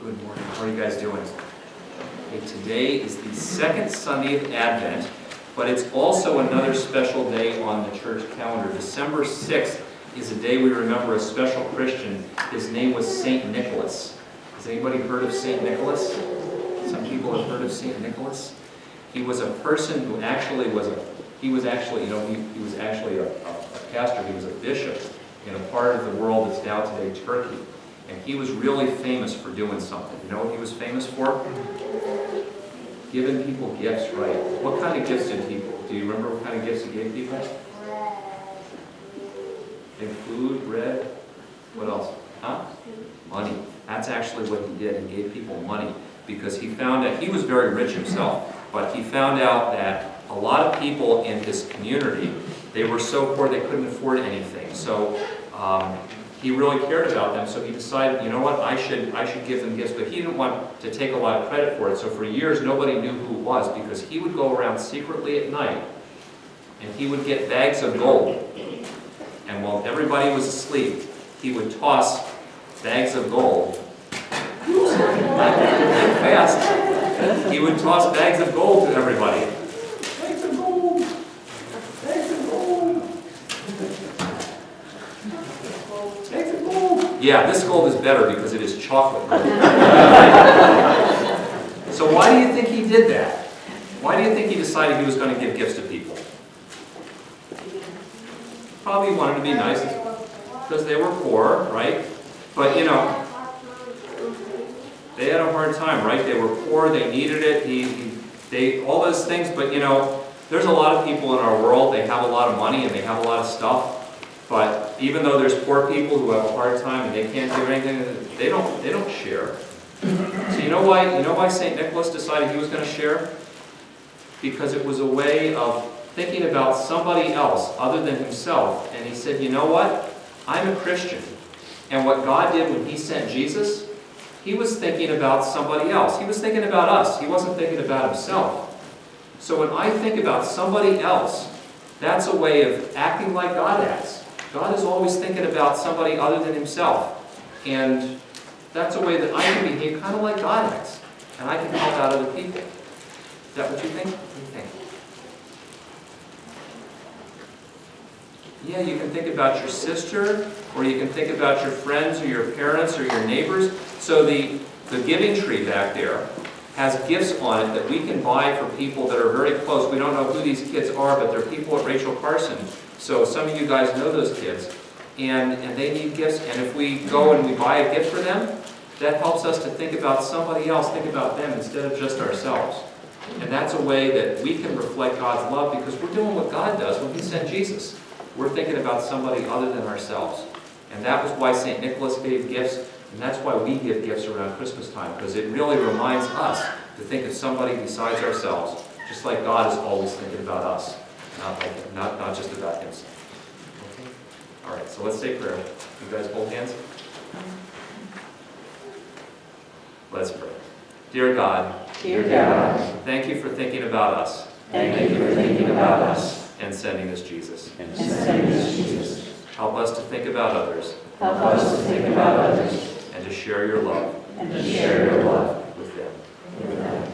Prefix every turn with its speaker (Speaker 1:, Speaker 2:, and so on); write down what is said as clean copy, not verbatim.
Speaker 1: Good morning. How are you guys doing? Okay, today is the second Sunday of Advent, but it's also another special day on the church calendar. December 6th is a day we remember a special Christian. His name was St. Nicholas. Has anybody heard of St. Nicholas? Some people have heard of St. Nicholas. He was a person who actually was a pastor. He was a bishop in a part of the world that's now today Turkey. And he was really famous for doing something. You know what he was famous for? Giving people gifts, right? What kind of gifts did he, do you remember what kind of gifts he gave people? And food, bread, what else? Huh? Money. That's actually what he did. He gave people money because he found out, he was very rich himself, but he found out that a lot of people in his community, they were so poor they couldn't afford anything. So he really cared about them, so he decided, you know what, I should give them gifts, but he didn't want to take a lot of credit for it. So for years, nobody knew who it was, because he would go around secretly at night, and he would get bags of gold. And while everybody was asleep, he would toss bags of gold. Fast. He would toss bags of gold to everybody. Bags of gold. Bags of gold. Bags of gold. Yeah, this gold is better because it is chocolate. So why do you think he did that? Why do you think he decided he was going to give gifts to people? Probably wanted to be nice because they were poor, right? But you know, they had a hard time, right? They were poor, they needed it, all those things, but you know, there's a lot of people in our world, they have a lot of money and they have a lot of stuff, but even though there's poor people who have a hard time and they can't do anything, they don't share. So you know why St. Nicholas decided he was going to share? Because it was a way of thinking about somebody else other than himself, and he said, you know what? I'm a Christian, and what God did when he sent Jesus, he was thinking about somebody else. He was thinking about us. He wasn't thinking about himself. So when I think about somebody else, that's a way of acting like God acts. God is always thinking about somebody other than himself. And that's a way that I can behave kind of like God acts. And I can help out other people. Is that what you think? What do you think? Yeah, you can think about your sister, or you can think about your friends or your parents or your neighbors. So the giving tree back there has gifts on it that we can buy for people that are very close. We don't know who these kids are, but they're people at Rachel Carson. So some of you guys know those kids. And they need gifts. And if we go and we buy a gift for them, that helps us to think about somebody else, think about them instead of just ourselves. And that's a way that we can reflect God's love, because we're doing what God does when he sent Jesus. We're thinking about somebody other than ourselves. And that was why St. Nicholas gave gifts, and that's why we give gifts around Christmas time, because it really reminds us to think of somebody besides ourselves, just like God is always thinking about us, not just about himself. Okay? All right, so let's say prayer. You guys hold hands? Let's pray. Dear God, thank you for thinking about us.
Speaker 2: Thank you for thinking about us.
Speaker 1: And sending us Jesus.
Speaker 2: Help
Speaker 1: us to think about others.
Speaker 2: Help us to think about others.
Speaker 1: And to share your love.
Speaker 2: And to share your love
Speaker 1: with them.
Speaker 2: with them.